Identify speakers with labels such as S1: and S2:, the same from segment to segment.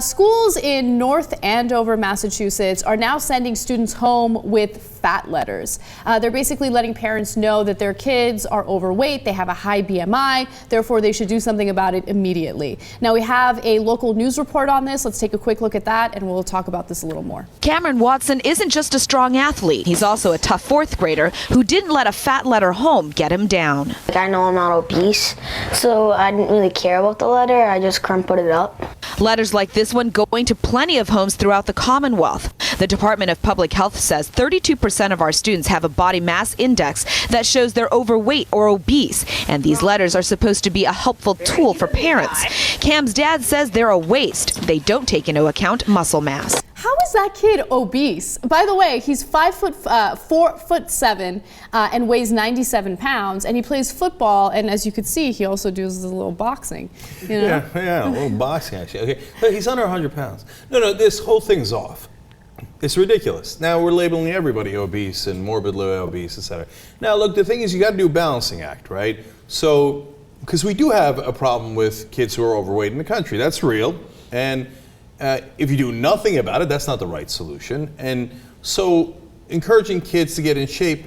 S1: Schools in North Andover, Massachusetts are now sending students home with fat letters. They're basically letting parents know that their kids are overweight, they have a high BMI, therefore they should do something about it immediately. Now we have a local news report on this. Let's take a quick look at that and we'll talk about this a little more.
S2: Cameron Watson isn't just a strong athlete. He's also a tough fourth grader who didn't let a fat letter home get him down.
S3: I know I'm not obese, so I didn't really care about the letter. I just crumpled it up.
S2: Letters like this one going to plenty of homes throughout the Commonwealth. The Department of Public Health says 32% of our students have a body mass index that shows they're overweight or obese, and these letters are supposed to be a helpful tool for parents. Cam's dad says they're a waste. They don't take into account muscle mass.
S1: How is that kid obese? By the way, he's 4'7" and weighs 97 pounds, and he plays football. And as you could see, he also does a little boxing. You know?
S4: Yeah, a little boxing actually. Okay, but he's under 100 pounds. No, this whole thing's off. It's ridiculous. Now we're labeling everybody obese and morbidly obese, etc. Now look, the thing is, you got to do a balancing act, right? So, because we do have a problem with kids who are overweight in the country, that's real, and if you do nothing about it, that's not the right solution. And so encouraging kids to get in shape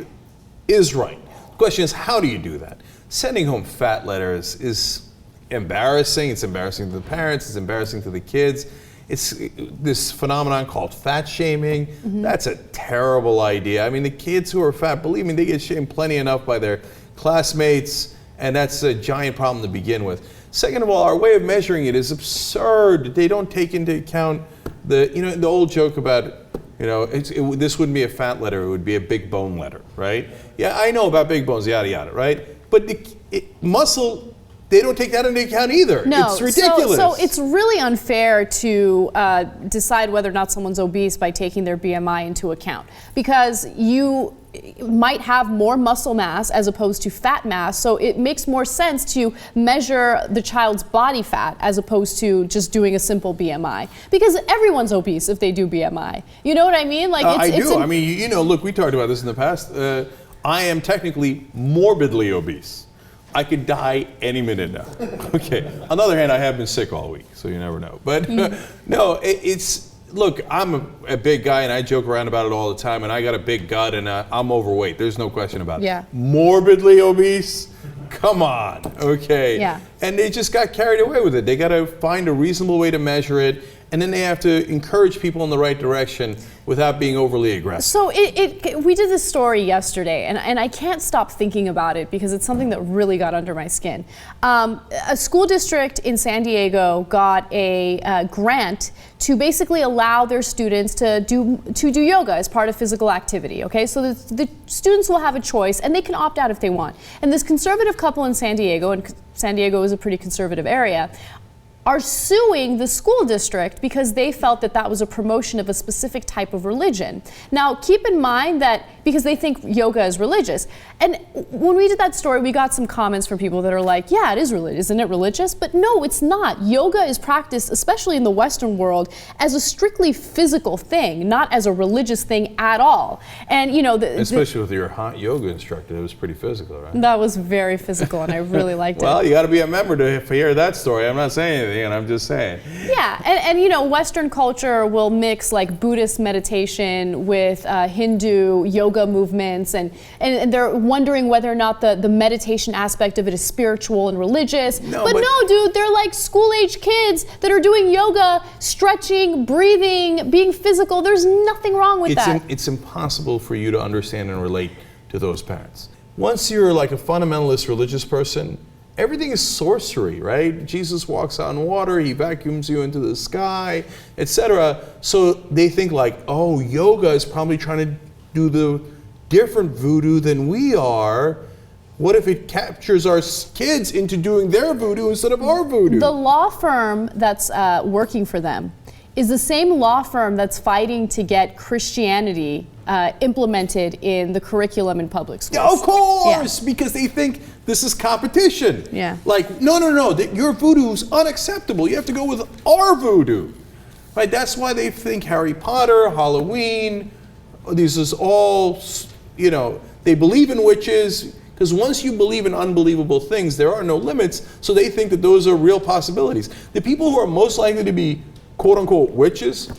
S4: is right. The question is, how do you do that? Sending home fat letters is embarrassing. It's embarrassing to the parents. It's embarrassing to the kids. It's this phenomenon called fat shaming. That's a terrible idea. I mean, the kids who are fat, believe me, they get shamed plenty enough by their classmates, and that's a giant problem to begin with. Second of all, our way of measuring it is absurd. They don't take into account the old joke about, this wouldn't be a fat letter, it would be a big bone letter, right? Yeah, I know about big bones, yada, yada, right? But muscle, they don't take that into account either.
S1: No,
S4: it's ridiculous.
S1: So it's really unfair to decide whether or not someone's obese by taking their BMI into account, because you might have more muscle mass as opposed to fat mass, so it makes more sense to measure the child's body fat as opposed to just doing a simple BMI, because everyone's obese if they do BMI. You know what I mean? Like
S4: I do. I mean, look, we talked about this in the past. I am technically morbidly obese. I could die any minute now. Okay. On the other hand, I have been sick all week, so you never know. But no, look, I'm a big guy and I joke around about it all the time, and I got a big gut and I'm overweight. There's no question about it.
S1: Yeah.
S4: Morbidly obese? Come on, okay.
S1: Yeah.
S4: And they just got carried away with it. They got to find a reasonable way to measure it, and then they have to encourage people in the right direction without being overly aggressive.
S1: So we did this story yesterday, and I can't stop thinking about it because it's something that really got under my skin. A school district in San Diego got a grant to basically allow their students to do yoga as part of physical activity. Okay, so the students will have a choice, and they can opt out if they want. And this conservative couple in San Diego, and San Diego is a pretty conservative area, are suing the school district because they felt that that was a promotion of a specific type of religion. Now, keep in mind that because they think yoga is religious. And when we did that story, we got some comments from people that are like, yeah, it is religious. Isn't it religious? But no, it's not. Yoga is practiced, especially in the Western world, as a strictly physical thing, not as a religious thing at all. And
S4: especially with your hot yoga instructor, it was pretty physical, right?
S1: That was very physical, and I really liked it.
S4: Well, you got to be a member to hear that story. I'm not saying anything, and I'm just saying.
S1: Yeah, and Western culture will mix like Buddhist meditation with Hindu yoga movements, and they're wondering whether or not the meditation aspect of it is spiritual and religious. But no, dude, they're like school-age kids that are doing yoga, stretching, breathing, being physical. There's nothing wrong with that.
S4: It's impossible for you to understand and relate to those parents. Once you're like a fundamentalist religious person, everything is sorcery, right? Jesus walks on water, he vacuums you into the sky, etc. So they think like, oh, yoga is probably trying to do the different voodoo than we are. What if it captures our kids into doing their voodoo instead of our voodoo?
S1: The law firm that's working for them is the same law firm that's fighting to get Christianity implemented in the curriculum in public schools.
S4: Yeah, of course, because they think this is competition.
S1: Yeah.
S4: Like, no, your voodoo is unacceptable. You have to go with our voodoo. Right? That's why they think Harry Potter, Halloween, this is all, they believe in witches, because once you believe in unbelievable things, there are no limits, so they think that those are real possibilities. The people who are most likely to be quote-unquote witches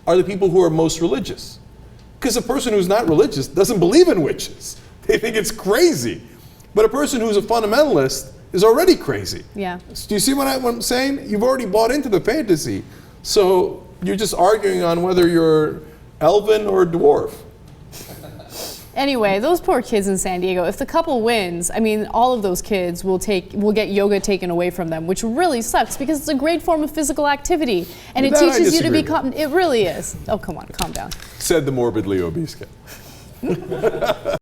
S4: are the people who are most religious. Because a person who's not religious doesn't believe in witches. They think it's crazy. But a person who's a fundamentalist is already crazy.
S1: Yeah.
S4: Do you see what I'm saying? You've already bought into the fantasy. So you're just arguing on whether you're elven or dwarf.
S1: Anyway, those poor kids in San Diego, if the couple wins, I mean, all of those kids will get yoga taken away from them, which really sucks because it's a great form of physical activity. And it teaches you to become, it really is. Oh, come on, calm down.
S4: Said the morbidly obese guy.